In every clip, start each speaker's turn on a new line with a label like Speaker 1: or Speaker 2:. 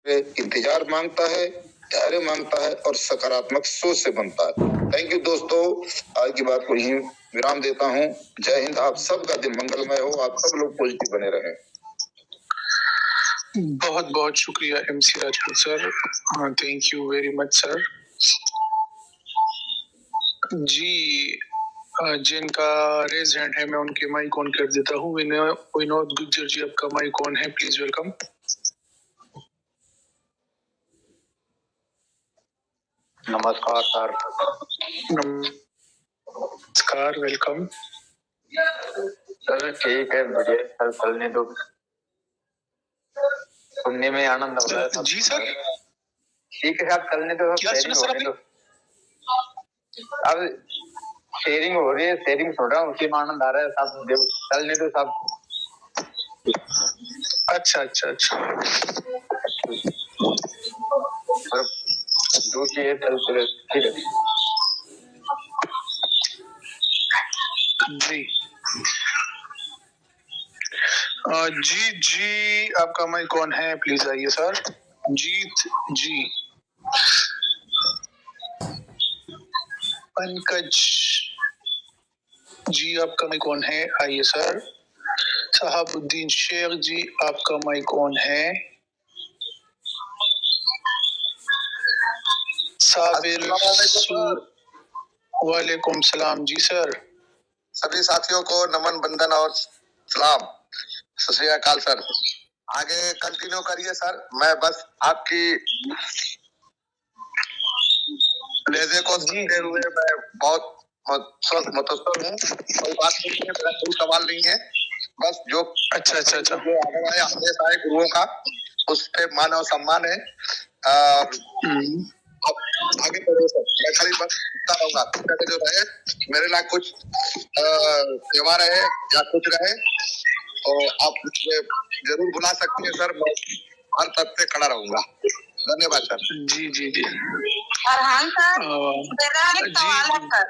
Speaker 1: इंतजार मांगता है, धैर्य मांगता है और सकारात्मक सोच से बनता है। थैंक यू दोस्तों, आज की बात को यहीं विराम देता हूँ। जय हिंद। आप सबका दिन मंगलमय हो, आप सब लोग पॉजिटिव बने रहें।
Speaker 2: बहुत बहुत शुक्रिया MC Rajput sir, thank you very much sir. जी, जिनका रेज हैंड है मैं उनके माइक ऑन कर देता हूँ। विनोद गुज्जर जी, आपका माइक ऑन है, प्लीज वेलकम।
Speaker 3: नमस्कार सर।
Speaker 2: नमस्कार, वेलकम
Speaker 3: सर। ठीक है, बढ़िया सर, चलने दो, सुनने में आनंद हो रहा है।
Speaker 2: जी सर,
Speaker 3: ठीक है सर, चलने दो, शेयरिंग होने दो। अब शेयरिंग हो रही है, शेयरिंग सुन रहा हूँ, उसी में आनंद आ रहा है सब, चलने दो सब।
Speaker 2: अच्छा अच्छा अच्छा,
Speaker 3: दूसरी है, चलते ठीक है
Speaker 2: जी। जी जी, आपका माइक ऑन है, प्लीज आइए सर। जीत जी। पंकज जी, आपका माइक ऑन है, आइए सर। शहाबुद्दीन शेख जी, आपका माइक ऑन है। साबिर, वालेकुम सलाम जी सर।
Speaker 1: सभी साथियों को नमन, बंदन और सलाम। सत श्री अकाल सर। आगे कंटिन्यू करिए सर, मैं बस आपकी लहजे को सुनते हुए मैं बहुत मुतअस्सिर हूँ। कोई बात नहीं है, मेरा कोई सवाल नहीं है, बस जो
Speaker 2: अच्छा अच्छा अच्छा,
Speaker 1: जो आदेश आए गुरुओं का, उस पे मान और सम्मान है। आगे बढ़ो सर, मैं खाली बस रहूंगा जो रहे मेरे लिए कुछ सेवा रहे या कुछ रहे तो आप मुझे जरूर बुला सकते हैं सर, मैं हर तक पे खड़ा रहूंगा। धन्यवाद सर।
Speaker 2: जी जी जी।
Speaker 4: फरहान सर, मेरा एक सवाल है सर।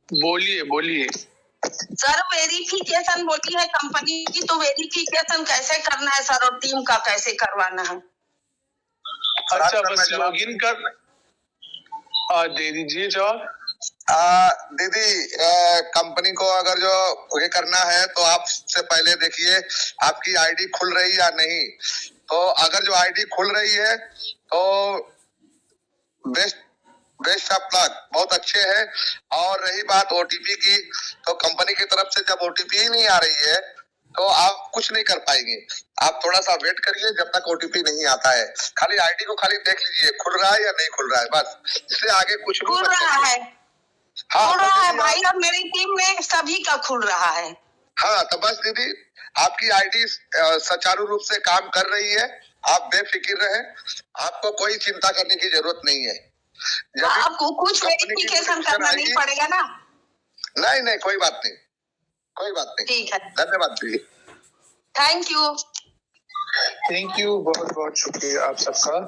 Speaker 2: बोलिए बोलिए
Speaker 4: सर। वेरिफिकेशन बोली है कंपनी की, तो वेरिफिकेशन कैसे करना है सर, और टीम का कैसे करवाना है?
Speaker 2: अच्छा, बस लॉगिन कर दे दीजिए जवाब।
Speaker 1: दीदी, कंपनी को अगर जो ये करना है तो आप सबसे पहले देखिए आपकी आईडी खुल रही या नहीं। तो अगर जो आईडी खुल रही है तो बेस्ट ऑफ लक, बहुत अच्छे हैं। और रही बात ओटीपी की, तो कंपनी की तरफ से जब ओटीपी ही नहीं आ रही है तो आप कुछ नहीं कर पाएंगे। आप थोड़ा सा वेट करिए जब तक ओटीपी नहीं आता है। खाली आईडी को खाली देख लीजिए खुल रहा है या नहीं खुल रहा है, बस इससे आगे कुछ नहीं।
Speaker 4: खुल रहा है,
Speaker 1: हाँ,
Speaker 4: खुल रहा है भाई, और मेरी टीम में सभी का खुल रहा है।
Speaker 1: हाँ, तो बस दीदी आपकी आईडी सुचारू रूप से काम कर रही है, आप बेफिक्र रहें, आपको कोई चिंता करने की जरूरत नहीं है।
Speaker 4: आपको कुछ वेरिफिकेशन करना नहीं पड़ेगा ना?
Speaker 1: नहीं नहीं, कोई बात नहीं, कोई बात नहीं।
Speaker 4: ठीक है,
Speaker 1: धन्यवाद दीदी।
Speaker 4: Thank you.
Speaker 2: थैंक यू, बहुत बहुत शुक्रिया आप सबका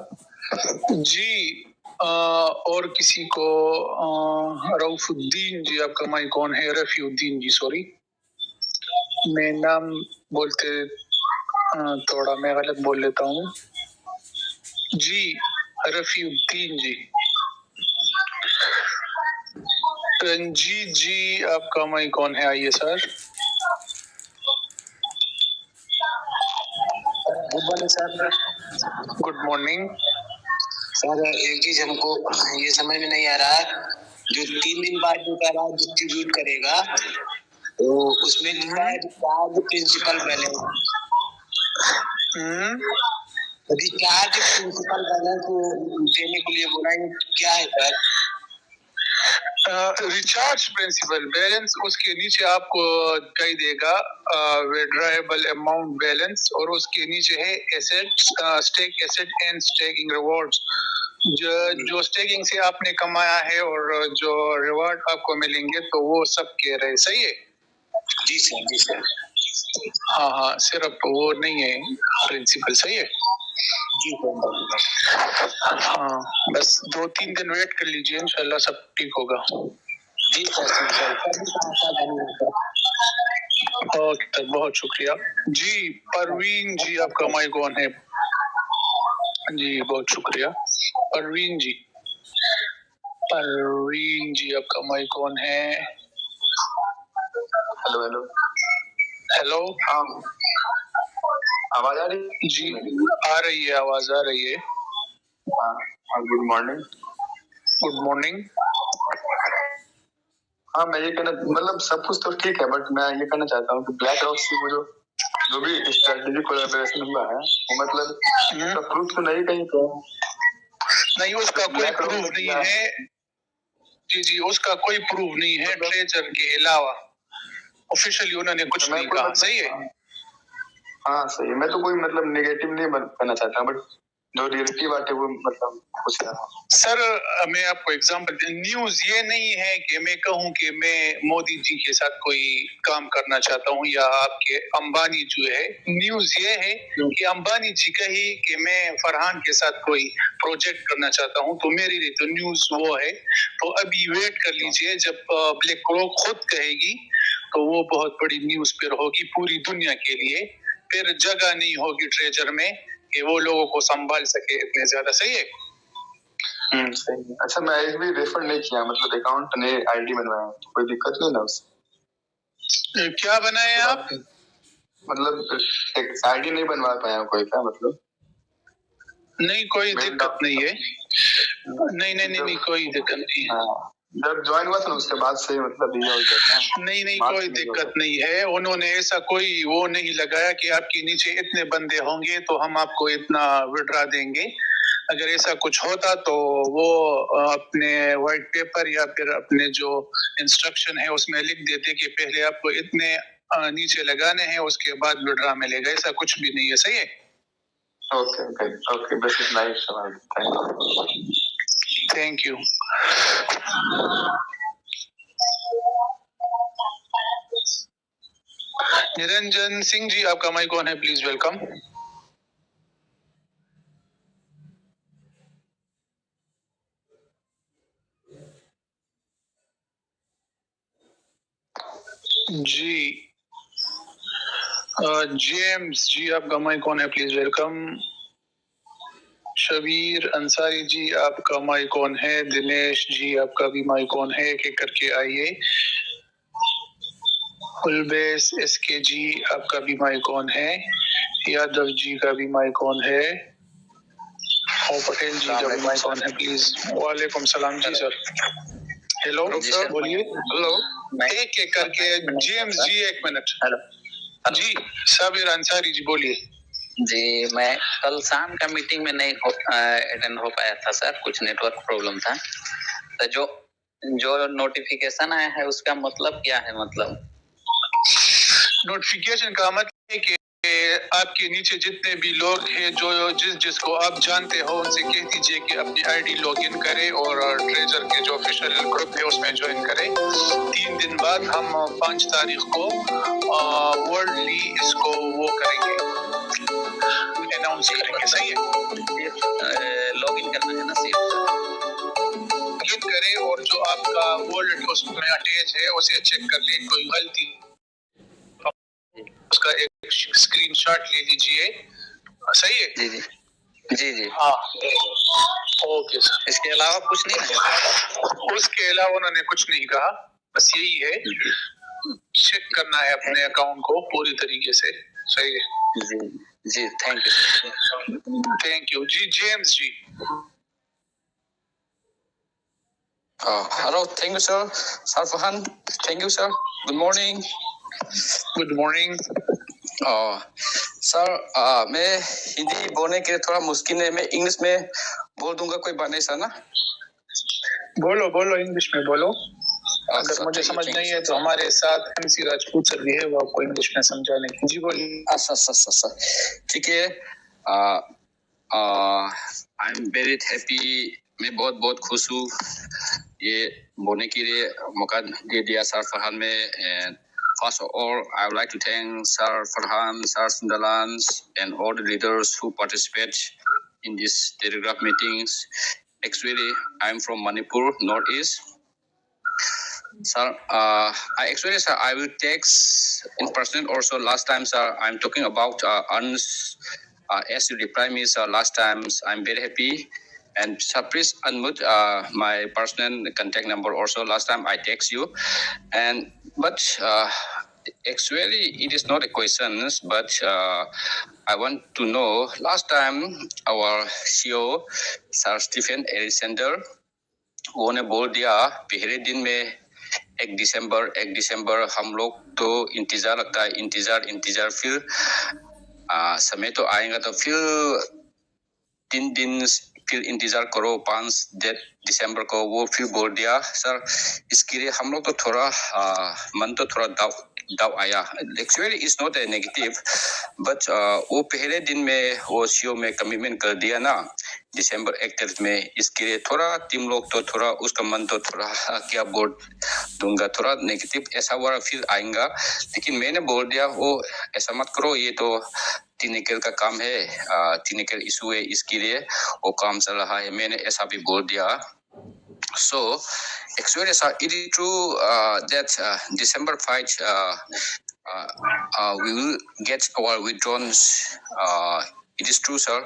Speaker 2: जी। और किसी को रऊफुद्दीन जी, आपका माइक ऑन है। रफीउद्दीन जी, सॉरी मैं नाम बोलते थोड़ा मैं गलत बोल लेता हूँ जी। रफीउद्दीन जी। रंजीत जी, आपका माइक ऑन है, आइए sir.
Speaker 5: Good morning sir.
Speaker 2: Good morning
Speaker 5: sir. एक चीज हमको ये समझ में नहीं आ रहा है, जो 3 दिन बाद जो कह रहा है डिस्ट्रीब्यूट करेगा, तो उसमें लिखा है recharge principal balance. Recharge principal balance देने के लिए बोला है, क्या है सर?
Speaker 2: रिचार्ज प्रिंसिपल बैलेंस, उसके नीचे आपको कही देगा विड्रॉएबल अमाउंट बैलेंस, और उसके नीचे है asset, stake asset and staking rewards. जो स्टेकिंग से आपने कमाया है और जो रिवॉर्ड आपको मिलेंगे तो वो सब कह रहे, सही है?
Speaker 5: जी सर, जी सर।
Speaker 2: हाँ हाँ, सिर्फ वो नहीं है प्रिंसिपल, सही है
Speaker 5: जी सर।
Speaker 2: हाँ, बस 2-3 दिन वेट कर लीजिए, इंशाल्लाह सब ठीक होगा।
Speaker 5: जी सर।
Speaker 2: ओके, बहुत शुक्रिया जी। परवीन जी, आपका माइक ऑन है। जी बहुत शुक्रिया। परवीन जी, परवीन जी आपका माइक ऑन है।
Speaker 3: हेलो हेलो
Speaker 2: हेलो,
Speaker 3: हाँ, आवाज आ रही है?
Speaker 2: जी आ रही है, आवाज आ रही है।
Speaker 3: हाँ हाँ, गुड मॉर्निंग।
Speaker 2: Good morning.
Speaker 3: हाँ, मैं ये कहना मतलब सब कुछ तो ठीक है, बट मैं ये कहना चाहता हूँ कि ब्लैक रॉक से वो जो भी स्ट्रेटेजी कोलैबोरेशन हुआ है वो मतलब उसका प्रूफ तो नहीं कहीं पे।
Speaker 2: नहीं, उसका कोई
Speaker 3: ब्लैक रॉक
Speaker 2: प्रूफ
Speaker 3: ने
Speaker 2: नहीं
Speaker 3: किया
Speaker 2: है। जी जी, उसका कोई प्रूफ नहीं है ट्रेजर के अलावा। ऑफिशियली उन्होंने कुछ
Speaker 3: मैं
Speaker 2: नहीं
Speaker 3: कोई
Speaker 2: कहा।
Speaker 3: मतलब
Speaker 2: सही है।
Speaker 3: हाँ सही है, मैं तो कोई मतलब नेगेटिव नहीं कहना चाहता, बट जो रियलिटी बात है वो मतलब कुछ है।
Speaker 2: सर मैं आपको एग्जांपल, न्यूज ये नहीं है कि मैं कहूं कि मैं मोदी जी के साथ कोई काम करना चाहता हूं या आपके अंबानी जो है। न्यूज ये है कि अंबानी जी कही कि मैं फरहान के साथ कोई प्रोजेक्ट करना चाहता हूं, तो मेरे लिए तो न्यूज वो है। तो अभी वेट कर लीजिए, जब ब्लैक रॉक खुद कहेगी तो वो बहुत बड़ी न्यूज फिर होगी पूरी दुनिया के लिए। फिर जगह नहीं होगी ट्रेजर में कि वो लोगों को संभाल सके इतने ज्यादा। सही है।
Speaker 3: सही है। अच्छा, मैं एक भी रेफर नहीं किया, मतलब अकाउंट ने आईडी बनवाया, कोई दिक्कत नहीं ना उससे?
Speaker 2: क्या बनाए आप?
Speaker 3: मतलब एक आईडी नहीं बनवा पाया कोई, क्या मतलब?
Speaker 2: नहीं कोई दिक्कत नहीं है। नहीं नहीं नहीं नहीं, कोई दिक्कत नहीं है।
Speaker 3: हाँ, जब ज्वाइन हुआ था ना उसके बाद से मतलब ये हो गया था।
Speaker 2: नहीं नहीं, कोई दिक्कत नहीं है। उन्होंने ऐसा कोई वो नहीं लगाया कि आपके नीचे इतने बंदे होंगे तो हम आपको इतना विड्रा देंगे। अगर ऐसा कुछ होता तो वो अपने व्हाइट पेपर या फिर अपने जो इंस्ट्रक्शन है उसमें लिख देते कि पहले आपको इतने नीचे लगाने हैं, उसके बाद विड्रा मिलेगा। ऐसा कुछ भी नहीं है। सही है।
Speaker 3: Okay okay okay, this is nice.
Speaker 2: Thank you. Niranjan Singh ji आपका माइक ऑन है, प्लीज वेलकम। जी जेम्स जी आपका माइक ऑन है, प्लीज वेलकम। शबीर अंसारी जी आपका माइक ऑन है। दिनेश जी आपका भी माइक ऑन है, एक एक करके आइए। उलबेस एसके जी आपका भी माइक ऑन है। यादव जी का भी माइक ऑन है और पटेल जी का भी माइक ऑन है, प्लीज। वालेकुम सलाम जी सर। हेलो सर, बोलिए। हेलो, एक एक करके। जेम्स जी एक मिनट।
Speaker 6: हेलो
Speaker 2: जी साबिर अंसारी जी बोलिए।
Speaker 6: जी, मैं कल शाम का मीटिंग में नहीं अटेंड हो पाया था सर, कुछ नेटवर्क प्रॉब्लम था। तो जो नोटिफिकेशन आया है उसका मतलब क्या है? मतलब
Speaker 2: नोटिफिकेशन का मतलब है कि आपके नीचे जितने भी लोग हैं, जो जिसको आप जानते हो, उनसे कह दीजिए कि अपनी आईडी लॉगिन करें और ट्रेजर के जो ऑफिशियल ग्रुप है उसमें ज्वाइन करें। 3 दिन बाद हम 5 तारीख को वर्ल्डली इसको वो करेंगे, अनाउंस करेंगे। सही है।
Speaker 6: लॉगिन करना है ना सिर्फ?
Speaker 2: लॉगिन करें और जो आपका वॉलेट उसमें अटैच है उसे चेक कर ले, कोई गलती उसका एक स्क्रीनशॉट ले लीजिए। सही है।
Speaker 6: जी जी जी जी
Speaker 2: हाँ ओके सर।
Speaker 6: इसके अलावा कुछ नहीं है?
Speaker 2: उसके अलावा उन्होंने कुछ नहीं कहा, बस यही है चेक करना है अपने अकाउंट को पूरी तरीके से। सही है
Speaker 6: जी जी,
Speaker 2: थैंक यू जी। James ji.
Speaker 7: Hello, thank you, sir. Sir Farhan, thank you, sir. Good morning.
Speaker 2: Good morning.
Speaker 7: Sir मैं हिंदी बोलने के लिए थोड़ा मुश्किल है, मैं इंग्लिश में बोल दूंगा, कोई बात नहीं सर ना?
Speaker 2: बोलो बोलो, इंग्लिश में बोलो। अगर मुझे समझ नहीं है तो हमारे साथ MC राजपूत सर भी है, वो आपको इंग्लिश में समझाने की। जी बोलिए।
Speaker 7: अच्छा, ठीक है। आई एम वेरी हैप्पी, मैं बहुत बहुत खुश हूँ ये बोलने के लिए मौका दे दिया सर फरहान में। And first of all, I would like to thank Sir Farhan, Sir Sundalan, and all the leaders who participate in these telegraph meetings. Actually, I'm from Manipur, Northeast. Sir, I will text in person also. Last time, sir, I'm talking about as you reply me, sir, last time, I'm very happy. And sir, please unmute my personal contact number also. Last time I text you, but actually it is not a question, but I want to know. Last time our CEO, Sir Stephen Alexander, उन्होंने बोल दिया पहले दिन में 1 दिसंबर हम लोग तो इंतजार लगता है, इंतजार फिर समय तो आएगा, तो फिर 3 दिन फिर इंतजार करो, 5 दिसंबर को वो फिर बोल दिया। सर इसके लिए हम लोग तो थोड़ा मन तो थोड़ा डाउट आया। Actually it's not a negative, but वो पहले दिन में वो सीओ में कमिटमेंट कर दिया ना दिसंबर 1 तारीख में, इसके लिए थोड़ा टीम लोग तो थोड़ा उसका मन तो थोड़ा क्या बोल दूंगा, थोड़ा नेगेटिव ऐसा वाला फील आएगा। लेकिन मैंने बोल दिया वो ऐसा मत करो, ये तो टेक्निकल का काम है, टेक्निकल इशू है, इसके लिए वो काम चल रहा है, मैंने ऐसा भी बोल दिया। So actually sir, it is true that December 5 we will get our withdrawals. It is true sir.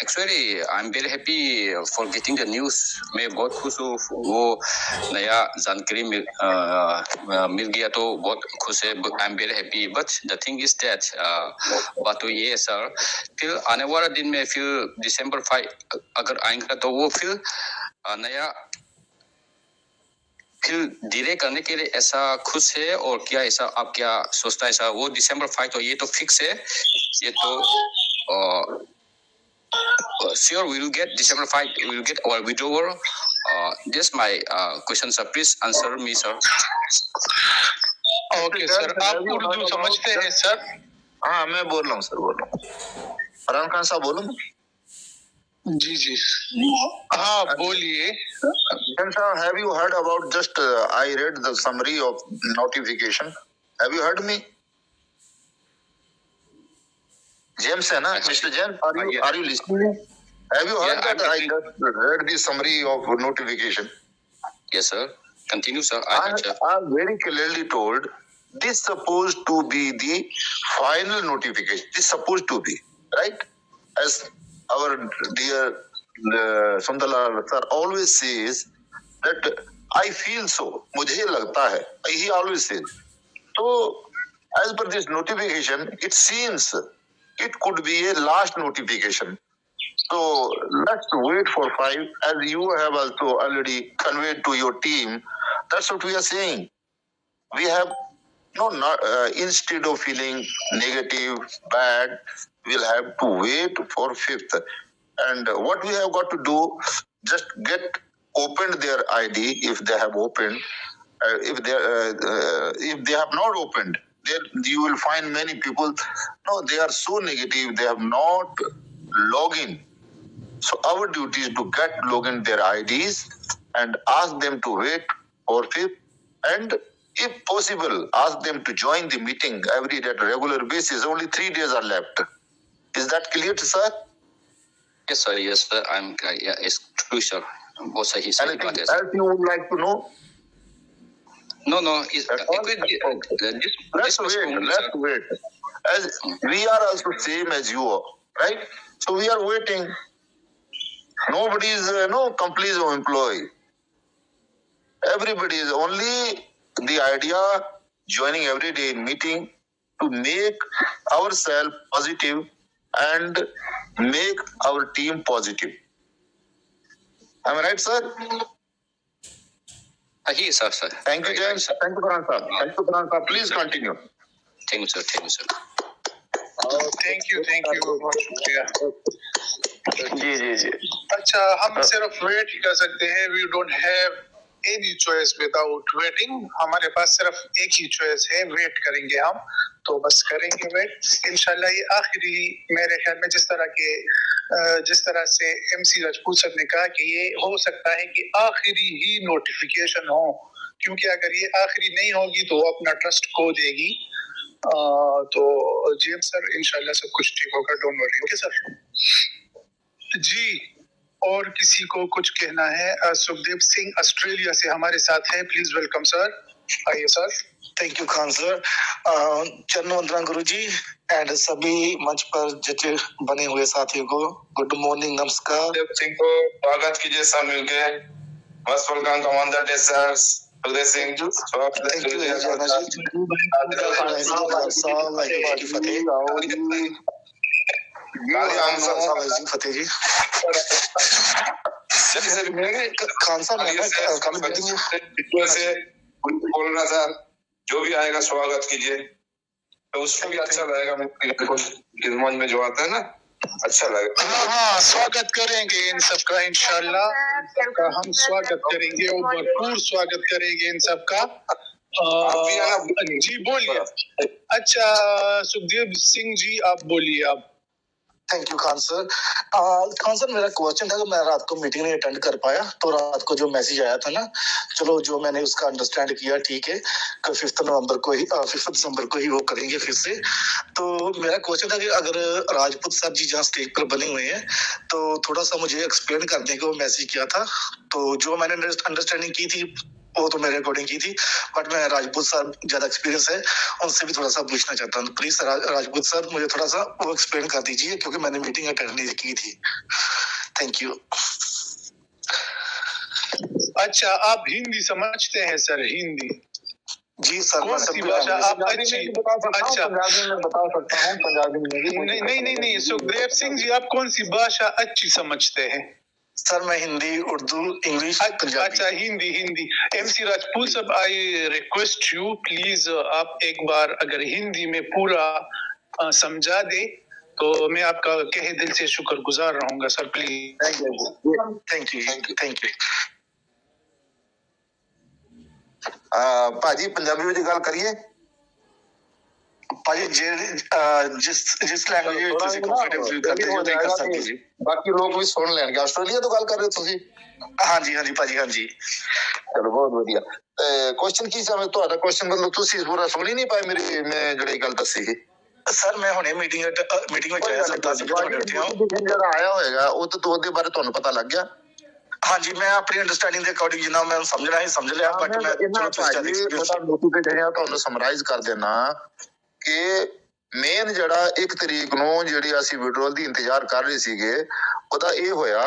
Speaker 7: Actually I'm very happy for getting the news. मैं बहुत खुश हूँ, वो नया जानकारी मिल गया तो बहुत खुश है। I'm very happy. But the thing is that बात तो ये है सर, फिर आने वाला दिन में फिर December 5 अगर आएगा तो वो फिर नया फिर डिले करने के लिए ऐसा खुश है, और क्या ऐसा आप क्या सोचता है सर? वो December 5 तो ये तो फिक्स है, ये तो sure we will get December 5, we will get our withdrawal. This my question sir, please answer me sir.
Speaker 2: Okay sir, आप उर्दू समझते हैं सर?
Speaker 8: हाँ मैं बोल रहा हूँ सर, बोल रहा हूँ। फरहान खान साहब बोलूँ?
Speaker 2: जी हाँ बोलिए।
Speaker 8: Have you heard about just I read the summary of notification. Have you heard me? James है ना, Mr. James, are you listening? Have you heard that I just read the summary of notification?
Speaker 7: Yes sir, continue sir.
Speaker 8: I very clearly told this supposed to be the final notification. This supposed to be, right? As our dear Sundarlal sir always says that I feel so. मुझे लगता है. He always says. So as per this notification, it seems it could be a last notification. So let's wait for 5, as you have also already conveyed to your team. That's what we are saying. We have instead of feeling negative, bad, we'll have to wait for 5th. And what we have got to do, just get opened their ID if they have opened. If they have not opened, then you will find many people, no, they are so negative, they have not logged in. So our duty is to get login their IDs and ask them to wait for 5th, and if possible, ask them to join the meeting every day at a regular basis. Only 3 days are left. Is that clear, sir?
Speaker 7: Yes sir, yeah, it's true sir. बहुत सही सही
Speaker 8: Anything
Speaker 7: बात है
Speaker 8: else you would like to know?
Speaker 7: No,
Speaker 8: Let's wait. As we are also same as you are, right? So we are waiting. Nobody is complete employee. Everybody is only the idea joining every day in meeting to make ourselves positive and make our team positive. Am I right, sir?
Speaker 7: Yes, sir.
Speaker 8: Thank you, James. Thank you, Farhan sir. Thank you, Farhan sir. Please continue.
Speaker 7: Thank you, sir.
Speaker 2: Thank you बहुत शुक्रिया।
Speaker 8: जी।
Speaker 2: अच्छा, हम सिर्फ wait ही कर सकते हैं। We don't have any choice without waiting. हमारे पास सिर्फ एक ही चॉइस है, वेट करेंगे हम, तो बस करेंगे वेट। इंशाल्लाह ये आखिरी, मेरे ख्याल में जिस तरह से MC राजपूत सर ने कहा कि ये हो सकता है कि आखिरी ही नोटिफिकेशन हो, क्योंकि अगर ये आखिरी नहीं होगी तो वो अपना ट्रस्ट खो देगी। तो जेम्स सर इंशाल्लाह सब कुछ ठीक होगा, डोंट वरी। ओके सर जी। और किसी को कुछ कहना है? सुखदेव सिंह ऑस्ट्रेलिया से हमारे साथ है, प्लीज वेलकम सर। आइए sir.
Speaker 9: Thank you Khan sir. चरण वंदना गुरु जी। एंड सभी मंच पर जज बने हुए साथियों को गुड मॉर्निंग, नमस्कार।
Speaker 10: देव सिंह को स्वागत कीजिए सब मिलके। मस्ट वेलकम कमांडर डेसर्स सुदेव सिंह।
Speaker 9: Thank you Fateh ji. खान साहब
Speaker 10: बोल रहा था, जो भी आएगा स्वागत कीजिए, तो उसको भी अच्छा लगेगा। मंच में जो आता है ना, अच्छा लगेगा।
Speaker 2: हाँ, स्वागत करेंगे इन सबका, इंशाल्लाह सबका हम स्वागत करेंगे और भरपूर स्वागत करेंगे इन सबका। जी बोलिए। अच्छा सुखदेव सिंह जी आप बोलिए। आप
Speaker 9: thank you Khan sir. Khan sir मेरा क्वेश्चन था कि मैं रात को मीटिंग नहीं अटेंड कर पाया, तो रात को जो मैसेज आया था ना, चलो जो मैंने उसका अंडरस्टैंड किया, ठीक है, 5 दिसंबर को ही वो करेंगे फिर से। तो मेरा क्वेश्चन था कि अगर राजपूत सर जी जहाँ स्टेज पर बने हुए हैं, तो थोड़ा सा मुझे एक्सप्लेन कर दें कि वो मैसेज क्या था। तो जो मैंने अंडरस्टैंडिंग की थी वो तो मेरे अकॉर्डिंग की थी, बट मैं राजपूत सर ज्यादा एक्सपीरियंस है, उनसे भी थोड़ा सा पूछना चाहता हूँ। प्लीज राजपूत सर मुझे थोड़ा सा वो एक्सप्लेन कर दीजिए, क्योंकि मैंने मीटिंग अटेंड नहीं की थी। Thank you.
Speaker 2: अच्छा आप हिंदी समझते हैं सर? हिंदी
Speaker 9: जी सर।
Speaker 2: कौन सी भाषा आप अच्छी? अच्छा
Speaker 3: पंजाबी में बता सकता हूँ, पंजाबी में भी।
Speaker 2: नहीं सुखदेव सिंह जी आप कौन सी भाषा अच्छी समझते हैं?
Speaker 9: सर मैं हिंदी, उर्दू, इंग्लिश, पंजाबी।
Speaker 2: अच्छा हिंदी। MC राजपूत साहब आई रिक्वेस्ट यू प्लीज, आप एक बार अगर हिंदी में पूरा समझा दे तो मैं आपका कहे दिल से शुक्रगुजार रहूंगा सर, प्लीज।
Speaker 9: Thank you.
Speaker 8: ਭਾਜੀ ਪੰਜਾਬੀ ਵਿੱਚ ਗੱਲ ਕਰੀਏ।
Speaker 9: ਭਾਜੀ ਜਿਸ ਲੈਂਗੁਏਜ ਵਿੱਚ ਤੁਸੀਂ ਕੰਫਰਟੇਬਲ ਫੀਲ ਕਰਦੇ ਹੋ ਤੁਸੀਂ ਕਰ ਸਕਦੇ ਜੀ।
Speaker 8: ਬਾਕੀ ਲੋਕ ਵੀ ਸੁਣ ਲੈਣਗੇ। ਆਸਟ੍ਰੇਲੀਆ ਤੋਂ ਗੱਲ ਕਰ ਰਹੇ ਹੋ ਤੁਸੀਂ?
Speaker 9: ਹਾਂਜੀ ਭਾਜੀ, ਹਾਂਜੀ।
Speaker 8: ਚਲੋ ਬਹੁਤ ਵਧੀਆ। ਕੁਐਸਚਨ ਕੀ ਸੀ ਤੁਹਾਡਾ? ਕੁਐਸਚਨ ਮਤਲਬ ਤੁਸੀਂ ਪੂਰਾ ਸੁਣ ਹੀ ਨਹੀਂ ਪਾਏ ਮੇਰੀ ਮੈਂ ਜਿਹੜੀ ਗੱਲ ਦੱਸੀ ਸੀ।
Speaker 9: ਸਰ ਮੈਂ ਹੁਣੇ ਮੀਟਿੰਗ ਵਿੱਚ ਆਇਆ ਸੀ, 10 ਮਿੰਟ
Speaker 8: ਜਿਹੜਾ ਆਇਆ ਹੋਏਗਾ ਉਹ ਤਾਂ ਉਹਦੇ ਬਾਰੇ ਤੁਹਾਨੂੰ ਪਤਾ ਲੱਗ ਗਿਆ।
Speaker 9: ਹਾਂਜੀ ਮੈਂ ਆਪਣੀ ਅੰਡਰਸਟੈਂਡਿੰਗ ਦੇ ਅਕੋਰਡਿੰਗ ਜਿੰਨਾ ਮੈਂ ਸਮਝਣਾ ਹੀ ਸਮਝ ਲਿਆ, ਬਟ ਮੈਂ
Speaker 8: ਤੁਹਾਨੂੰ ਸਮਰਾਈਜ਼ ਕਰ ਦੇਣਾ ਕਿ ਮੇਨ ਜਿਹੜਾ 1 ਤਰੀਕ ਨੂੰ ਜਿਹੜੀ ਅਸੀਂ ਵਿਡਰੋਲ ਦੀ ਇੰਤਜ਼ਾਰ ਕਰ ਰਹੇ ਸੀਗੇ, ਉਹਦਾ ਇਹ ਹੋਇਆ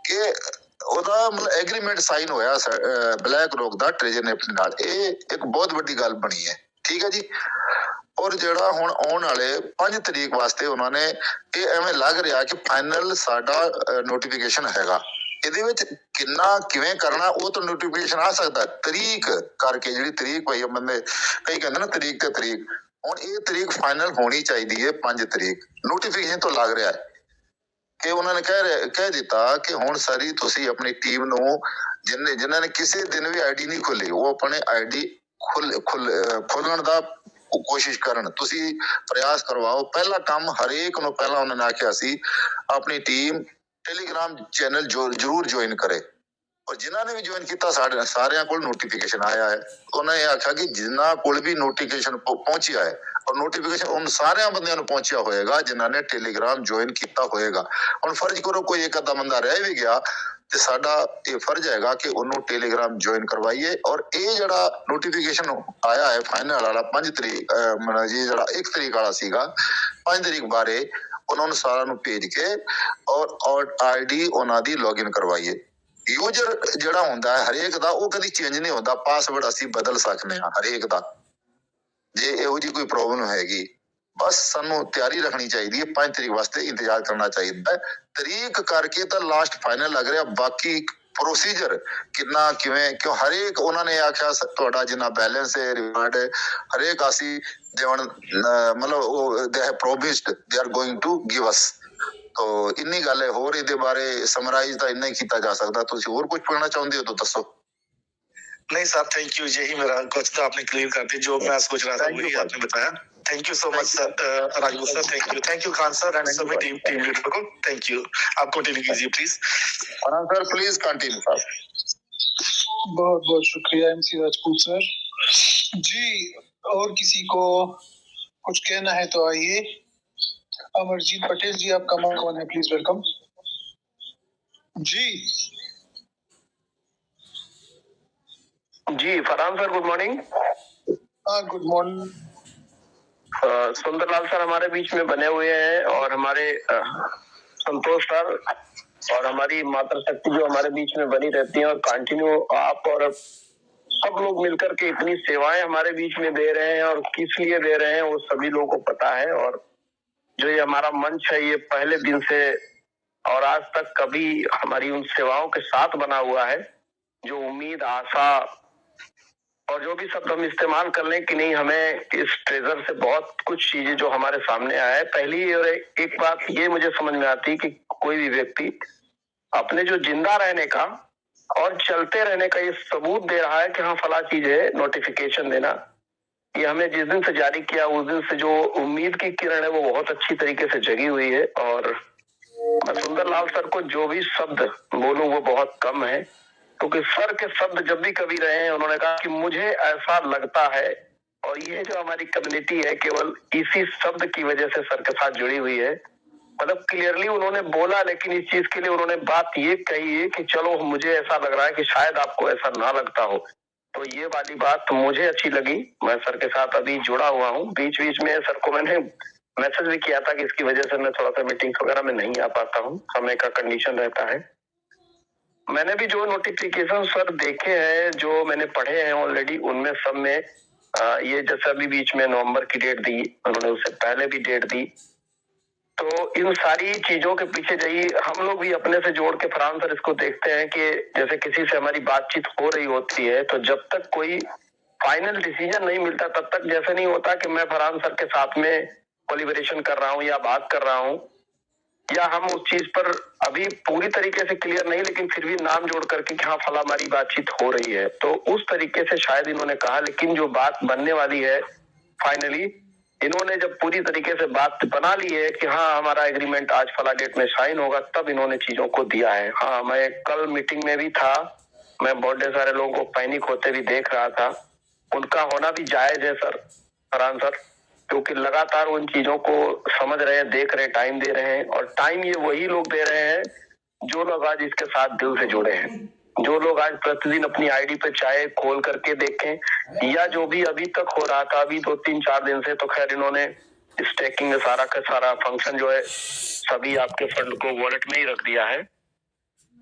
Speaker 8: ਕਿ ਉਹਦਾ ਮਤਲਬ ਐਗਰੀਮੈਂਟ ਸਾਈਨ ਹੋਇਆ ਬਲੈਕ ਰੌਕ ਦਾ ਟ੍ਰੇਜਰ ਨਾਲ। ਇਹ ਇੱਕ ਬਹੁਤ ਵੱਡੀ ਗੱਲ ਬਣੀ ਹੈ, ਠੀਕ ਹੈ ਜੀ। ਔਰ ਜਿਹੜਾ ਹੁਣ ਆਉਣ ਵਾਲੇ 5 ਤਰੀਕ ਵਾਸਤੇ ਉਹਨਾਂ ਨੇ ਇਹ ਐਵੇਂ ਲੱਗ ਰਿਹਾ ਕਿ ਫਾਈਨਲ ਸਾਡਾ ਨੋਟੀਫਿਕੇਸ਼ਨ ਹੈਗਾ। ਇਹਦੇ ਵਿੱਚ ਕਿੰਨਾ ਕਿਵੇਂ ਕਰਨਾ ਉਹ ਤਾਂ ਨੋਟੀਫਿਕੇਸ਼ਨ ਆ ਸਕਦਾ ਤਰੀਕ ਕਰਕੇ, ਜਿਹੜੀ ਤਰੀਕ ਪਈ ਬੰਦੇ ਕਈ ਕਹਿੰਦੇ ਨਾ ਤਰੀਕ ਤੇ ਤਰੀਕ, ਹੁਣ ਇਹ ਤਰੀਕ ਫਾਈਨਲ ਹੋਣੀ ਚਾਹੀਦੀ ਹੈ 5 ਤਰੀਕ। ਨੋਟੀਫਿਕੇਸ਼ਨ ਤੋਂ ਲੱਗ ਰਿਹਾ ਹੈ ਕਿ ਉਹਨਾਂ ਨੇ ਕਹਿ ਦਿੱਤਾ ਕਿ ਹੁਣ ਸਾਰੀ ਤੁਸੀਂ ਆਪਣੀ ਟੀਮ ਨੂੰ ਜਿਨ੍ਹਾਂ ਨੇ ਕਿਸੇ ਦਿਨ ਵੀ ID ਨਹੀਂ ਖੋਲੀ, ਉਹ ਆਪਣੇ ID ਖੋਲਣ ਦਾ ਕੋਸ਼ਿਸ਼ ਕਰਨ। ਤੁਸੀਂ ਪ੍ਰਯਾਸ ਕਰਵਾਓ। ਪਹਿਲਾ ਕੰਮ ਹਰੇਕ ਨੂੰ ਪਹਿਲਾਂ ਉਹਨਾਂ ਨੇ ਆਖਿਆ ਸੀ ਆਪਣੀ ਟੀਮ ਟੈਲੀਗ੍ਰਾਮ ਚੈਨਲ ਜ਼ਰੂਰ ਜੁਆਇਨ ਕਰੇ। ਔਰ ਜਿਨ੍ਹਾਂ ਨੇ ਵੀ ਜੁਆਇਨ ਕੀਤਾ ਸਾਰਿਆਂ ਕੋਲ ਨੋਟੀਫਿਕੇਸ਼ਨ ਆਇਆ ਹੈ। ਉਹਨਾਂ ਨੇ ਆਖਿਆ ਕਿ ਜਿਨ੍ਹਾਂ ਕੋਲ ਵੀ ਨੋਟੀਫਿਕੇਸ਼ਨ ਪਹੁੰਚਿਆ ਹੈ, ਔਰ ਨੋਟੀਫਿਕੇਸ਼ਨ ਉਹਨਾਂ ਸਾਰਿਆਂ ਬੰਦਿਆਂ ਨੂੰ ਪਹੁੰਚਿਆ ਹੋਏਗਾ ਜਿਨ੍ਹਾਂ ਨੇ ਟੈਲੀਗ੍ਰਾਮ ਜੁਆਇਨ ਕੀਤਾ ਹੋਏਗਾ। ਹੁਣ ਫਰਜ਼ ਕਰੋ ਕੋਈ ਇੱਕ ਅੱਧਾ ਬੰਦਾ ਰਹਿ ਵੀ ਗਿਆ ਤੇ ਸਾਡਾ ਇਹ ਫਰਜ਼ ਹੈਗਾ ਕਿ ਉਹਨੂੰ ਟੈਲੀਗ੍ਰਾਮ ਜੁਆਇਨ ਕਰਵਾਈਏ। ਔਰ ਇਹ ਜਿਹੜਾ ਨੋਟੀਫਿਕੇਸ਼ਨ ਆਇਆ ਹੈ ਫਾਈਨਲ ਵਾਲਾ 5 ਤਰੀਕ ਜੀ ਜਿਹੜਾ 1 ਤਰੀਕ ਵਾਲਾ ਸੀਗਾ, 5 ਤਰੀਕ ਬਾਰੇ ਉਹਨਾਂ ਨੂੰ ਸਾਰਿਆਂ ਨੂੰ ਭੇਜ ਕੇ ਔਰ ID ਉਹਨਾਂ ਦੀ ਲੌਗਇਨ ਕਰਵਾਈਏ। ਯੂਜ਼ਰ ਜਿਹੜਾ ਹੁੰਦਾ ਹੈ ਹਰੇਕ ਦਾ ਉਹ ਕਦੀ ਚੇਂਜ ਨਹੀਂ ਹੁੰਦਾ, ਪਾਸਵਰਡ ਅਸੀਂ ਬਦਲ ਸਕਦੇ ਹਾਂ ਹਰੇਕ ਦਾ। ਜੇ ਇਹੋ ਜਿਹੀ ਕੋਈ ਪ੍ਰੋਬਲਮ ਹੈਗੀ ਬਸ ਸਾਨੂੰ ਤਿਆਰੀ ਰੱਖਣੀ ਚਾਹੀਦੀ ਹੈ। 5 ਤਰੀਕ ਵਾਸਤੇ ਇੰਤਜ਼ਾਰ ਕਰਨਾ ਚਾਹੀਦਾ ਹੈ। ਤਰੀਕ ਕਰਕੇ ਤਾਂ ਲਾਸਟ ਫਾਈਨਲ ਲੱਗ ਰਿਹਾ, ਬਾਕੀ ਪ੍ਰੋਸੀਜਰ ਕਿੰਨਾ ਕਿਵੇਂ ਕਿਉਂ ਹਰੇਕ ਉਹਨਾਂ ਨੇ ਆਖਿਆ ਤੁਹਾਡਾ ਜਿੰਨਾ ਬੈਲੈਂਸ ਹੈ ਰਿਵਾਰਡ ਹਰੇਕ ਅਸੀਂ ਦੇਵਣ ਮਤਲਬ ਉਹ they have promised they are going to give us. ਤੋ ਇੰਨੀ ਗੱਲ ਹੈ। ਹੋਰ ਇਹਦੇ ਬਾਰੇ ਸਮਰਾਈਜ਼ ਤਾਂ ਇੰਨਾ ਹੀ ਕੀਤਾ ਜਾ ਸਕਦਾ। ਤੁਸੀਂ ਹੋਰ ਕੁਝ ਪੁੱਛਣਾ ਚਾਹੁੰਦੇ ਹੋ ਤਾਂ ਦੱਸੋ।
Speaker 9: नहीं सर थैंक यू, यही मेरा क्वेश्चन आपने क्लियर कर दिया, जो मैं सोच रहा था वही आपने बताया। Thank you so much sir Rajput sir. Thank you Khan sir and सभी टीम लीडर को थैंक यू। आप कंटिन्यू कीजिए please.
Speaker 8: Sir please continue sir.
Speaker 2: बहुत बहुत शुक्रिया MC राजपूत सर जी। और किसी को कुछ कहना है तो आइए। अमरजीत पटेल जी आपका माइक ऑन है, please welcome ji.
Speaker 11: Ji Farhan sir good morning.
Speaker 2: Good morning.
Speaker 11: Sundarlal sir हमारे बीच में बने हुए हैं और हमारे संतोष सर और हमारी मातृशक्ति जो हमारे बीच में बनी रहती है और कंटिन्यू आप और सब लोग मिलकर के इतनी सेवाएं हमारे बीच में दे रहे हैं और किस लिए दे रहे हैं वो सभी लोगों को पता है। और जो ये हमारा मंच है ये पहले दिन से और आज तक कभी हमारी उन सेवाओं के साथ बना हुआ है। जो उम्मीद, आशा और जो भी शब्द हम इस्तेमाल कर लें कि नहीं, हमें इस ट्रेजर से बहुत कुछ चीजें जो हमारे सामने आया है। पहली और एक बात ये मुझे समझ में आती कि कोई भी व्यक्ति अपने जो जिंदा रहने का और चलते रहने का ये सबूत दे रहा है कि हाँ फला चीज है, नोटिफिकेशन देना, ये हमें जिस दिन से जारी किया उस दिन से जो उम्मीद की किरण है वो बहुत अच्छी तरीके से जगी हुई है। और मैं सुंदरलाल सर को जो भी शब्द बोलूं वो बहुत कम है, क्योंकि सर के शब्द जब भी कभी रहे हैं उन्होंने कहा कि मुझे ऐसा लगता है, और ये जो हमारी कम्युनिटी है केवल इसी शब्द की वजह से सर के साथ जुड़ी हुई है। मतलब क्लियरली उन्होंने बोला, लेकिन इस चीज के लिए उन्होंने बात ये कही है कि चलो मुझे ऐसा लग रहा है कि शायद आपको ऐसा ना लगता हो। तो ये वाली बात मुझे अच्छी लगी। मैं सर के साथ अभी जुड़ा हुआ हूँ। बीच बीच में सर को मैंने मैसेज भी किया था कि इसकी वजह से मैं थोड़ा सा मीटिंग्स वगैरह में नहीं आ पाता हूँ, समय का कंडीशन रहता है। मैंने भी जो नोटिफिकेशन सर देखे हैं, जो मैंने पढ़े हैं ऑलरेडी, उनमें सब में ये जैसे अभी बीच में नवंबर की डेट दी, उन्होंने उससे पहले भी डेट दी, तो इन सारी चीजों के पीछे जाइए हम लोग भी अपने से जोड़ के फरहान सर इसको देखते हैं कि जैसे किसी से हमारी बातचीत हो रही होती है तो जब तक कोई फाइनल डिसीजन नहीं मिलता तब तक जैसे नहीं होता कि मैं फरहान सर के साथ में कोलिबरेशन कर रहा हूँ या बात कर रहा हूँ, या हम उस चीज पर अभी पूरी तरीके से क्लियर नहीं लेकिन फिर भी नाम जोड़ करके कि हाँ फला हमारी बातचीत हो रही है। तो उस तरीके से शायद इन्होंने कहा, लेकिन जो बात बनने वाली है फाइनली इन्होंने जब पूरी तरीके से बात बना ली है कि हाँ हमारा एग्रीमेंट आज फला डेट में साइन होगा, तब इन्होंने चीजों को दिया है। हाँ मैं कल मीटिंग में भी था, मैं बहुत ढेर सारे लोगों को पैनिक होते भी देख रहा था। उनका होना भी जायज है सर, फरहान सर, क्योंकि लगातार उन चीजों को समझ रहे हैं, देख रहे हैं, टाइम दे रहे हैं। और टाइम ये वही लोग दे रहे हैं जो लोग आज इसके साथ दिल से जुड़े हैं, जो लोग आज प्रतिदिन अपनी आईडी पे चाहे खोल करके देखें, या जो भी अभी तक हो रहा था अभी 2-3-4 दिन से, तो खैर इन्होंने स्टेकिंग में सारा का सारा फंक्शन जो है सभी आपके फंड को वॉलेट में ही रख दिया है।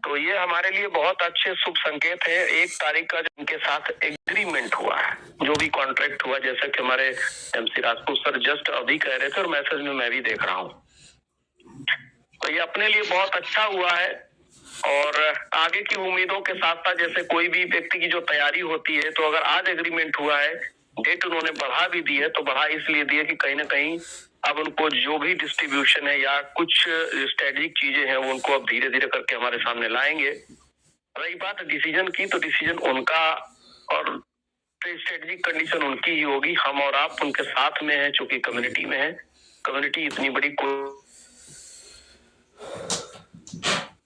Speaker 11: तो ये हमारे लिए बहुत अच्छे शुभ संकेत है। 1 तारीख का जिनके साथ एग्रीमेंट हुआ है, जो भी कॉन्ट्रैक्ट हुआ, जैसे कि हमारे MC राजपूत सर जस्ट अभी कह रहे थे और मैसेज में मैं भी देख रहा हूँ, तो ये अपने लिए बहुत अच्छा हुआ है। और आगे की उम्मीदों के साथ साथ जैसे कोई भी व्यक्ति की जो तैयारी होती है, तो अगर आज एग्रीमेंट हुआ है, डेट उन्होंने बढ़ा भी दी है, तो बढ़ा इसलिए दी है कि कहीं ना कहीं अब उनको जो भी डिस्ट्रीब्यूशन है या कुछ स्ट्रेटेजिक चीजें हैं वो उनको अब धीरे धीरे करके हमारे सामने लाएंगे। रही बात डिसीजन की, तो डिसीजन उनका और स्ट्रेटेजिक कंडीशन उनकी ही होगी। हम और आप उनके साथ में हैं, चूंकि कम्युनिटी में है। कम्युनिटी इतनी बड़ी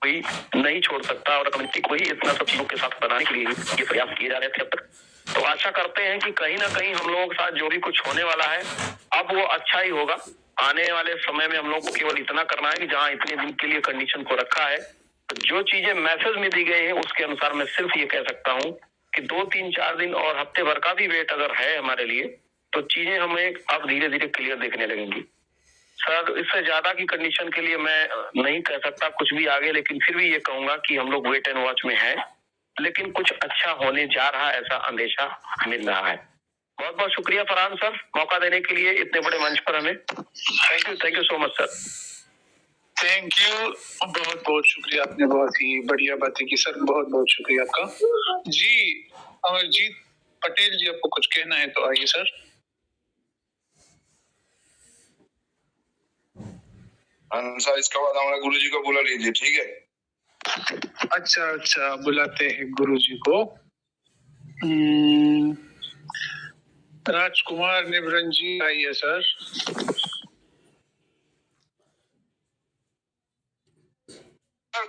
Speaker 11: कोई नहीं छोड़ सकता और कम्युनिटी को ही इतना सब चीजों के साथ बनाने के लिए ये प्रयास किए जा रहे थे अब तक। तो आशा करते हैं कि कहीं ना कहीं हम लोगों के साथ जो भी कुछ होने वाला है अब वो अच्छा ही होगा। आने वाले समय में हम लोग को केवल इतना करना है कि जहाँ इतने दिन के लिए कंडीशन को रखा है, तो जो चीजें मैसेज में दी गई है उसके अनुसार मैं सिर्फ ये कह सकता हूँ कि 2-3-4 दिन और हफ्ते भर का भी वेट अगर है हमारे लिए, तो चीजें हमें अब धीरे धीरे क्लियर देखने लगेंगी। सर इससे ज्यादा की कंडीशन के लिए मैं नहीं कह सकता कुछ भी आगे, लेकिन फिर भी ये कहूंगा कि हम लोग वेट एंड वॉच में हैं, लेकिन कुछ अच्छा होने जा रहा है ऐसा अंदेशा मिल रहा है। बहुत बहुत शुक्रिया फरहान सर, मौका देने के लिए इतने बड़े मंच पर हमें। Thank you so much sir.
Speaker 2: Thank you, बहुत बहुत शुक्रिया, आपने बहुत ही बढ़िया बातें की सर, बहुत बहुत शुक्रिया आपका। जी अमरजीत पटेल जी, आपको कुछ कहना है तो आइए सर।
Speaker 10: सर इसके बाद हमारे गुरुजी को बुला लीजिए, ठीक है?
Speaker 2: अच्छा बुलाते हैं गुरुजी को। राजकुमार निबरन जी आइए सर।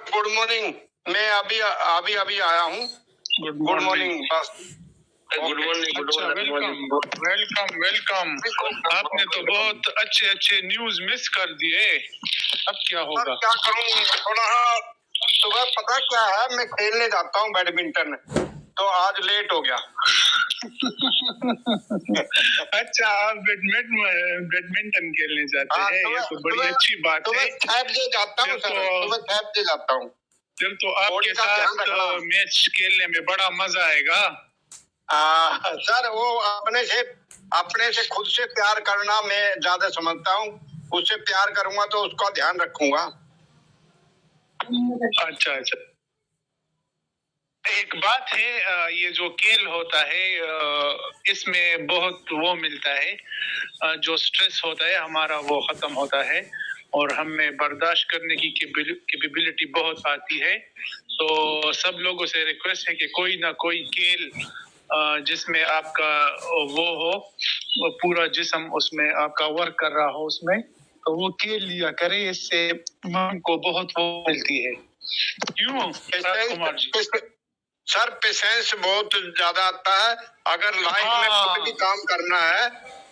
Speaker 10: गुड मॉर्निंग, मैं अभी आया हूँ। गुड मॉर्निंग बस। Good morning.
Speaker 2: वेलकम। आपने तो बहुत अच्छे न्यूज मिस कर दिए, अब क्या होगा?
Speaker 10: क्या करूँ, थोड़ा सुबह पता क्या है, मैं खेलने जाता हूँ बैडमिंटन, तो आज लेट हो गया।
Speaker 2: अच्छा, आप बैडमिंटन खेलने जाते हैं, ये तो बड़ी अच्छी बात है।
Speaker 10: जाता हूँ सर, सुबह 6 बजे जाता हूँ।
Speaker 2: फिर तो आपके साथ मैच खेलने में बड़ा मजा आएगा।
Speaker 10: सर वो अपने से खुद से प्यार करना मैं ज्यादा समझता हूँ। उससे प्यार करूंगा तो उसका ध्यान रखूंगा।
Speaker 2: अच्छा अच्छा, एक बात है, ये जो खेल होता है इसमें बहुत वो मिलता है, जो स्ट्रेस होता है हमारा वो खत्म होता है और हमें बर्दाश्त करने की कैपेबिलिटी बहुत आती है। तो सब लोगों से रिक्वेस्ट है कि कोई ना कोई खेल जिसमें आपका वो हो, वो पूरा जिस्म उसमें आपका वर्क कर रहा हो उसमें, तो वो खेल लिया करें, इससे मन को बहुत वो मिलती है। क्यों कुमार जी?
Speaker 10: सर पेशेंस बहुत ज्यादा आता है। अगर लाइफ में कुछ भी काम करना है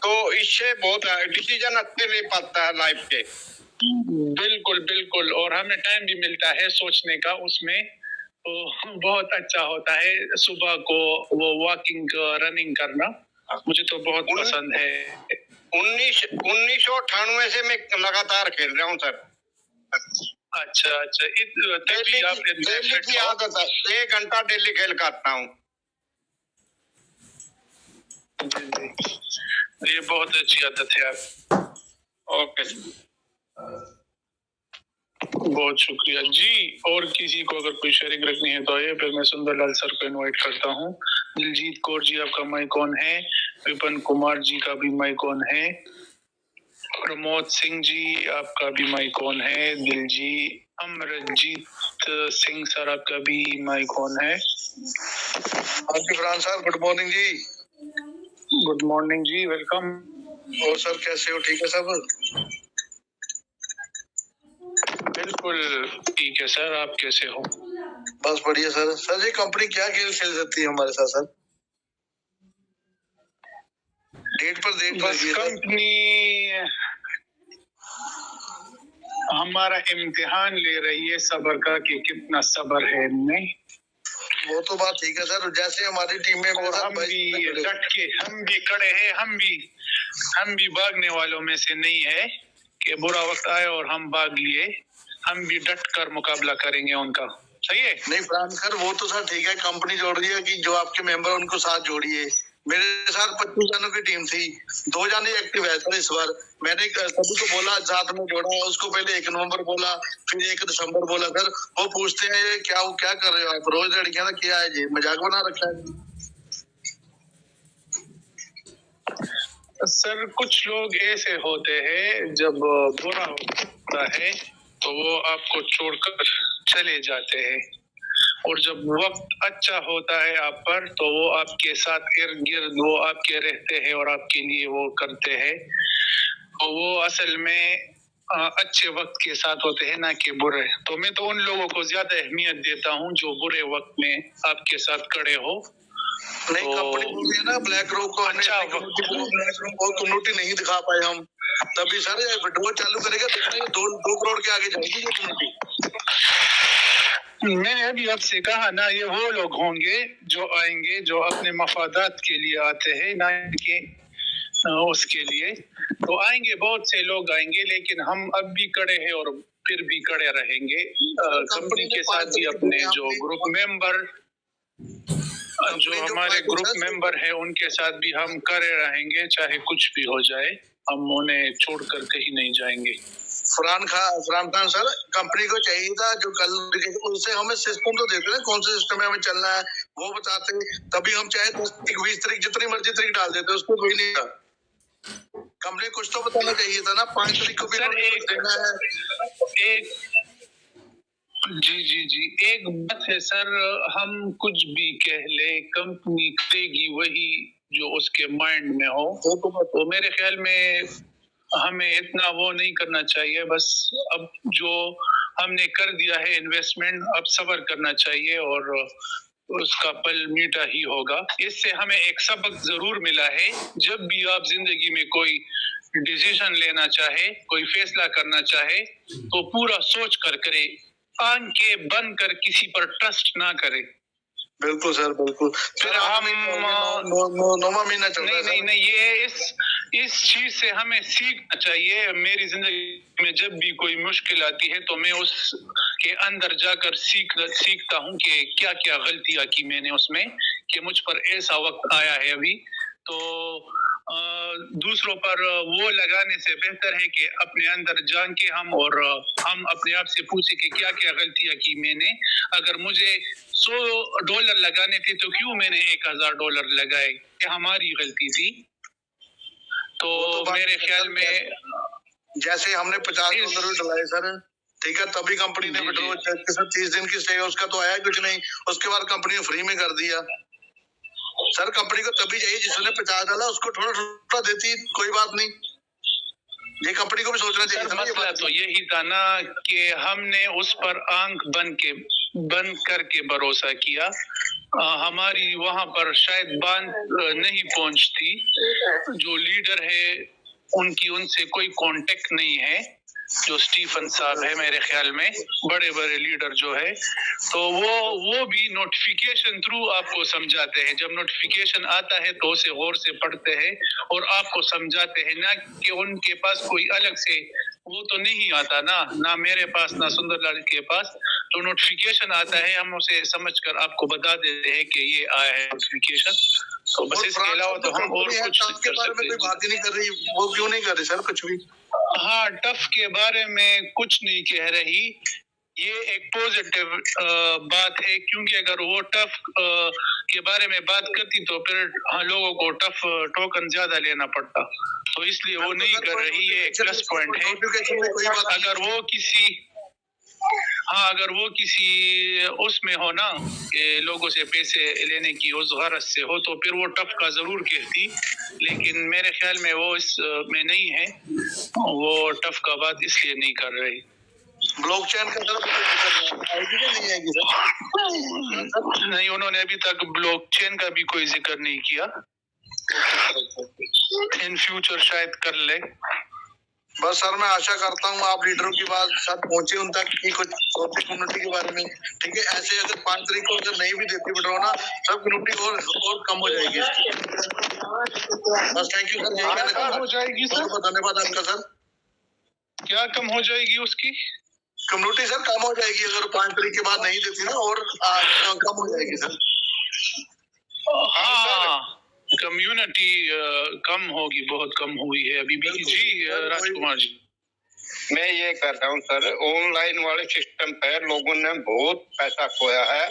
Speaker 10: तो इससे बहुत डिसीजन अच्छे ले पाता है लाइफ के।
Speaker 2: बिल्कुल बिल्कुल, और हमें टाइम भी मिलता है सोचने का उसमें, तो बहुत अच्छा होता है सुबह को वो वॉकिंग रनिंग करना, मुझे तो बहुत पसंद है।
Speaker 10: 1998 से मैं लगातार खेल रहा हूँ सर।
Speaker 2: अच्छा अच्छा,
Speaker 10: डेली की आदत है, 1 घंटा डेली खेल करता हूँ।
Speaker 2: ये बहुत अच्छी आदत है आप।
Speaker 10: ओके,
Speaker 2: बहुत शुक्रिया जी। और किसी को अगर कोई शेयरिंग रखनी है तो आइए, फिर मैं सुंदरलाल सर को इनवाइट करता हूँ। दिलजीत कौर जी आपका माइक ऑन है, विपिन कुमार जी का भी माइक ऑन है, प्रमोद सिंह जी आपका भी माइक ऑन है, दिलजी अमरजीत सिंह सर आपका भी माइक ऑन है।
Speaker 9: फरहान सर गुड मॉर्निंग जी।
Speaker 2: गुड मॉर्निंग जी, वेलकम।
Speaker 9: और सर कैसे हो, ठीक है सब?
Speaker 2: बिल्कुल ठीक है सर, आप कैसे हो?
Speaker 9: बस बढ़िया सर। सर ये कंपनी क्या खेल खेल सकती है हमारे साथ सर? डेट पर डेट
Speaker 2: बस कंपनी हमारा इम्तिहान ले रही है सब्र का कि कितना सब्र है इनमें।
Speaker 9: वो तो बात ठीक है सर, जैसे हमारी टीम में
Speaker 2: और हम भी डट के हम भी खड़े हैं, हम भी भागने वालों में से नहीं है कि बुरा वक्त आए और हम भाग लिए, हम भी डट कर मुकाबला करेंगे उनका। सही है?
Speaker 9: नहीं फरहान सर वो तो सर ठीक है, कंपनी जोड़ रही है कि जो आपके मेंबर उनको साथ जोड़िए। मेरे साथ 25 जनों की टीम थी, 2 जाने एक्टिव है सर इस बार। मैंने सभी को बोला साथ में जोड़ा, उसको पहले 1 नवंबर बोला, फिर 1 दिसंबर बोला। सर वो पूछते हैं ये क्या कर रहे हो आप, रोज लड़कियां क्या है जी, मजाक बना रखा है?
Speaker 2: सर कुछ लोग ऐसे होते हैं जब बुरा होता है तो वो आपको छोड़कर चले जाते हैं, और जब वक्त अच्छा होता है आप पर तो वो आपके साथ इर्द गिर्द वो आपके रहते हैं और आपके लिए वो करते हैं। तो वो असल में अच्छे वक्त के साथ होते हैं, ना कि बुरे। तो मैं तो उन लोगों को ज्यादा अहमियत देता हूँ जो बुरे वक्त में आपके साथ खड़े हो।
Speaker 9: नहीं कंपनी बोल रही है ना ब्लैक रॉक को, अच्छा ब्लैक रॉक को कम्युनिटी नहीं दिखा पाए हम, तभी सर विड्रॉल चालू करेगा, 2 करोड़ के आगे जाएगी ये कम्युनिटी।
Speaker 2: मैंने अभी आपसे कहा ना, ये वो लोग होंगे जो आएंगे जो अपने मफादात के लिए आते हैं, ना कि उसके लिए। तो आएंगे, बहुत से लोग आएंगे, लेकिन हम अब भी खड़े हैं और फिर भी खड़े रहेंगे कंपनी के साथ भी। अपने जो ग्रुप मेंबर हमारे ग्रुप मेंबर है उनके साथ भी हम खड़े रहेंगे, चाहे कुछ भी हो जाए, हम उन्हें छोड़ कर कहीं नहीं जाएंगे।
Speaker 9: फरहान खान सर कंपनी को चाहिए था जो कल उनसे हमें सिस्टम तो देते ना, कौन से सिस्टम में हमें चलना है वो बताते, तभी हम चाहे 10 तारीख 20 तारीख जितनी मर्जी तारीख डाल देते, उसको कोई नहीं था। कंपनी कुछ तो बताना चाहिए था ना, 5 तारीख को भी देना है।
Speaker 2: जी एक बात है सर, हम कुछ भी कह ले, कंपनी करेगी वही जो उसके माइंड में हो। तो मेरे ख्याल में हमें इतना वो नहीं करना चाहिए, बस अब जो हमने कर दिया है इन्वेस्टमेंट, अब सब्र करना चाहिए और उसका फल मीठा ही होगा। इससे हमें एक सबक जरूर मिला है, जब भी आप जिंदगी में कोई डिसीजन लेना चाहे, कोई फैसला करना चाहे, तो पूरा सोच कर करे, आंखें बंद कर किसी पर ट्रस्ट ना करे।
Speaker 3: बिल्कुल सर, बिल्कुल।
Speaker 2: फिर हम
Speaker 3: नौवां महीना चल रहा है।
Speaker 2: नहीं, ये इस चीज से हमें सीखना चाहिए। मेरी जिंदगी में जब भी कोई मुश्किल आती है तो मैं उस के अंदर जाकर सीखता हूँ कि क्या क्या गलतियां की मैंने उसमें, कि मुझ पर ऐसा वक्त आया है अभी। तो दूसरों पर वो लगाने से बेहतर है कि अपने अंदर जान के हम अपने आप से पूछे कि क्या क्या गलतियां की मैंने। अगर मुझे $100 लगाने थे तो क्यों मैंने $1000 लगाए, ये हमारी गलती थी। तो मेरे ख्याल में
Speaker 3: जैसे हमने $50 डलाए सर, ठीक है, तभी कंपनी ने विड्रॉ 30 दिन की स्टे, उसका तो आया कुछ नहीं, उसके बाद कंपनी ने फ्री में कर दिया। सर कंपनी को तभी चाहिए जिसने 50 डाला उसको थोड़ा थोड़ा देती, कोई बात नहीं, ये कंपनी को भी सोचना चाहिए।
Speaker 2: मसला तो यही था ना कि हमने उस पर आंख बंद करके भरोसा किया। हमारी वहां पर शायद बात नहीं पहुंचती, जो लीडर है उनसे कोई कांटेक्ट नहीं है, जो स्टीफन साहब है मेरे ख्याल में, बड़े बड़े लीडर जो है, तो वो भी नोटिफिकेशन थ्रू आपको समझाते हैं। जब नोटिफिकेशन आता है तो उसे गौर से पढ़ते हैं और आपको समझाते हैं, ना कि उनके पास कोई अलग से वो तो नहीं आता ना मेरे पास ना सुंदरलाल के पास। तो नोटिफिकेशन आता है, हम उसे समझकर आपको बता देते हैं कि ये आया है नोटिफिकेशन। तो बस इसके अलावा तो हम और कुछ
Speaker 3: के बारे में कोई बात ही नहीं कर रही, वो क्यों नहीं कर रही सर कुछ भी?
Speaker 2: हाँ, टफ के बारे में कुछ नहीं कह रही, ये एक पॉजिटिव बात है, क्योंकि अगर वो टफ के बारे में बात करती तो फिर लोगों को टफ टोकन ज्यादा लेना पड़ता, तो इसलिए वो नहीं कर रही। ये एक प्लस पॉइंट है। अगर वो किसी उसमें हो ना कि लोगों से पैसे लेने की उस गरज से हो तो फिर वो टफ का जरूर कहती, लेकिन मेरे ख्याल में वो इसमें नहीं है, वो टफ का बात इसलिए नहीं कर रही।
Speaker 3: ब्लॉकचेन का नहीं आएगी सर?
Speaker 2: नहीं, उन्होंने अभी तक ब्लॉकचेन का भी कोई जिक्र नहीं किया, इन फ्यूचर शायद कर ले।
Speaker 3: बस सर मैं आशा करता हूँ आप लीडरों की बात सब पहुंचे उन तक की कुछ सोचे कम्युनिटी के बारे में, ठीक है। ऐसे अगर 5 तारीख को अगर नहीं भी देती विड्रॉ ना, सब कम्युनिटी और कम हो जाएगी। बस थैंक यू सर, यही मैंने कहा।
Speaker 2: हो जाएगी सर,
Speaker 3: धन्यवाद आपका सर।
Speaker 2: क्या कम हो जाएगी उसकी
Speaker 3: कम्युनिटी सर? कम हो जाएगी अगर 5 तारीख के बाद नहीं देती ना, और कम हो जाएगी सर।
Speaker 2: हाँ, कम्युनिटी कम होगी, बहुत कम हुई है अभी भी। जी राजकुमार जी,
Speaker 10: मैं ये कह रहा हूँ सर, ऑनलाइन वाले सिस्टम पे लोगों ने बहुत पैसा खोया है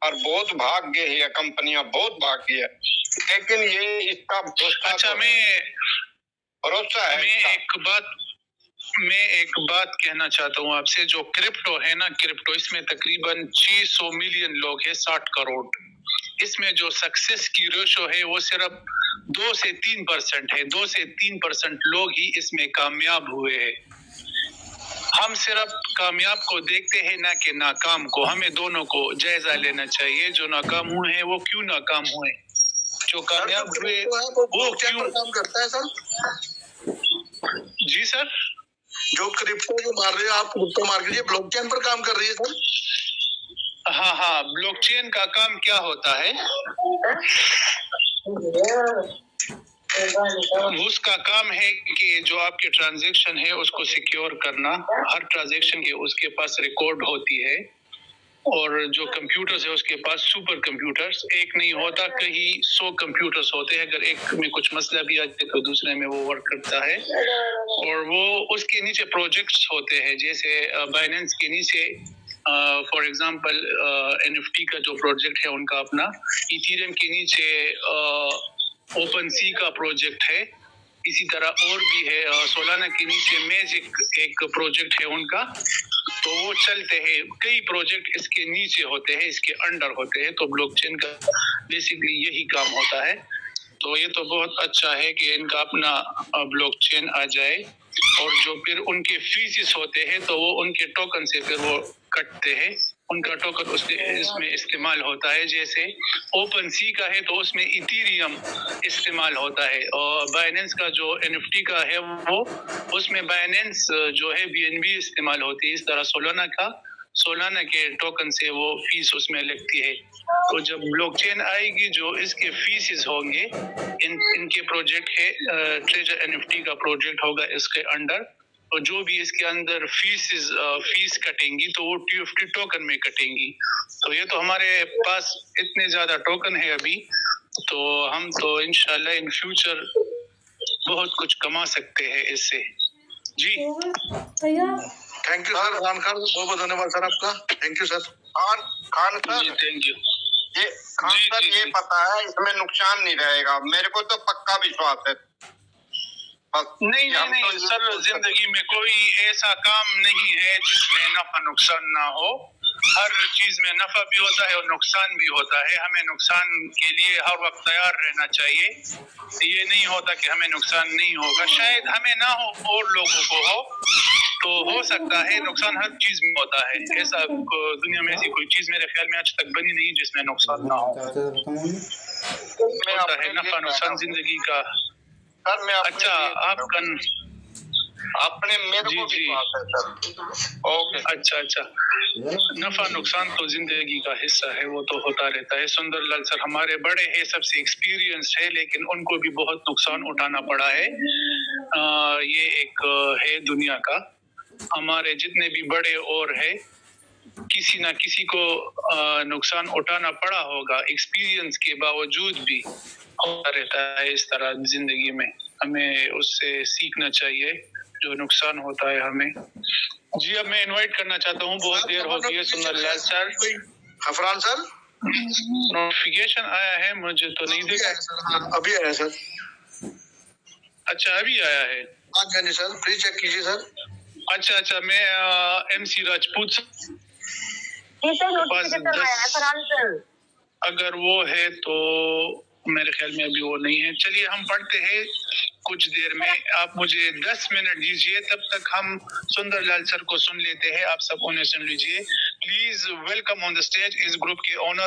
Speaker 10: और बहुत भाग्य है, कंपनियां बहुत भाग्य है, लेकिन ये इसका
Speaker 2: अच्छा
Speaker 10: भरोसा है।
Speaker 2: मैं एक बात कहना चाहता हूँ आपसे। जो क्रिप्टो है ना, क्रिप्टो, इसमें तकरीबन 600 मिलियन लोग हैं, 60 करोड़। इसमें जो सक्सेस की रेशो है वो सिर्फ 2 से 3% है। 2 से 3% लोग ही इसमें कामयाब हुए हैं। हम सिर्फ कामयाब को देखते हैं, ना कि नाकाम को। हमें दोनों को जायजा लेना चाहिए। जो नाकाम हुए हैं वो क्यों नाकाम हुए, जो कामयाब हुए वो क्यों
Speaker 3: काम करता है सर?
Speaker 2: जी सर,
Speaker 3: जो क्रिप्टो जो मार रहे हो आप, क्रिप्टो मार्केट, ये ब्लॉकचेन पर काम कर रही है सर?
Speaker 2: हाँ, ब्लॉकचेन का काम क्या होता है? उसका काम है कि जो आपके ट्रांजैक्शन है उसको सिक्योर करना। हर ट्रांजैक्शन के उसके पास रिकॉर्ड होती है, और जो कंप्यूटर्स है उसके पास सुपर कंप्यूटर्स एक नहीं होता, कहीं 100 कंप्यूटर्स होते हैं। अगर एक में कुछ मसला भी आ जाए तो दूसरे में वो वर्क करता है। और वो उसके नीचे प्रोजेक्ट्स होते हैं, जैसे बाइनेंस के नीचे फॉर एग्जांपल NFT का जो प्रोजेक्ट है उनका अपना, इथेरियम के नीचे ओपन सी का प्रोजेक्ट है, इसी तरह और भी है। सोलाना के नीचे मैजिक एक प्रोजेक्ट है उनका, तो वो चलते हैं। कई प्रोजेक्ट इसके नीचे होते हैं, इसके अंडर होते हैं। तो ब्लॉकचेन का बेसिकली यही काम होता है। तो ये तो बहुत अच्छा है कि इनका अपना ब्लॉकचेन आ जाए, और जो फिर उनके फीसिस होते हैं तो वो उनके टोकन से फिर वो कटते हैं। उनका टोकन इसमें इस्तेमाल होता है। जैसे ओपन सी का है तो उसमें इथेरियम इस्तेमाल होता है, और बाइनेंस का जो NFT का है वो उसमें बाइनेंस जो है BNB इस्तेमाल होती है। इस तरह सोलाना का सोलाना के टोकन से वो फीस उसमें लगती है। तो जब ब्लॉकचेन आएगी, जो इसके फीसेस होंगे, इनके प्रोजेक्ट है ट्रेजर NFT का प्रोजेक्ट होगा इसके अंडर, तो जो भी इसके अंदर फीस कटेंगी तो वो TFT टोकन में कटेंगी। तो ये तो हमारे पास इतने ज्यादा टोकन है अभी, तो हम तो इंशाल्लाह इन फ्यूचर बहुत कुछ कमा सकते हैं इससे। जी
Speaker 3: thank you sir Khan sir, बहुत बहुत धन्यवाद सर आपका, thank you sir.
Speaker 10: Khan sir,
Speaker 2: जी थैंक यू।
Speaker 10: ये खान सर ये पता है इसमें नुकसान नहीं रहेगा, मेरे को तो पक्का विश्वास है।
Speaker 2: नहीं सर, जिंदगी में कोई ऐसा काम नहीं है जिसमें नफा नुकसान ना हो। हर चीज में नफा भी होता है और नुकसान भी होता है। हमें नुकसान के लिए हर वक्त तैयार रहना चाहिए। ये नहीं होता कि हमें नुकसान नहीं होगा, शायद हमें ना हो और लोगों को हो, तो हो सकता है। नुकसान हर चीज में होता है, ऐसा दुनिया में ऐसी कोई चीज मेरे ख्याल में आज तक बनी नहीं जिसमें नुकसान ना हो। होता है नफा नुकसान जिंदगी का।
Speaker 10: सर मैं
Speaker 2: अच्छा, आपका
Speaker 10: अपने मेरे को विश्वास है सर। ओके,
Speaker 2: अच्छा, नफा नुकसान तो जिंदगी का हिस्सा है, वो तो होता रहता है। सुंदरलाल सर हमारे बड़े हैं, सबसे एक्सपीरियंस है, लेकिन उनको भी बहुत नुकसान उठाना पड़ा है। ये एक है दुनिया का। हमारे जितने भी बड़े और है, किसी ना किसी को नुकसान उठाना पड़ा होगा, एक्सपीरियंस के बावजूद भी होता रहता है इस तरह जिंदगी में। हमें उससे सीखना चाहिए जो नुकसान होता है हमें। जी, अब मैं इनवाइट करना चाहता हूँ, बहुत देर हो गई है। सुंदरलाल सर,
Speaker 3: अफरान सर,
Speaker 2: नोटिफिकेशन आया है, मुझे तो नहीं देखा
Speaker 3: सर, अभी आया सर।
Speaker 2: अच्छा, अभी आया है?
Speaker 3: हाँ जी सर, प्लीज चेक कीजिए सर।
Speaker 2: अच्छा, मैं MC राजपूत अगर वो है तो मेरे ख्याल में अभी वो नहीं है। चलिए हम पढ़ते हैं कुछ देर में, आप मुझे 10 मिनट दीजिए, तब तक हम सुंदरलाल सर को सुन लेते हैं। आप सब उन्हें सुन लीजिए। Please welcome on the stage इस ग्रुप के ओनर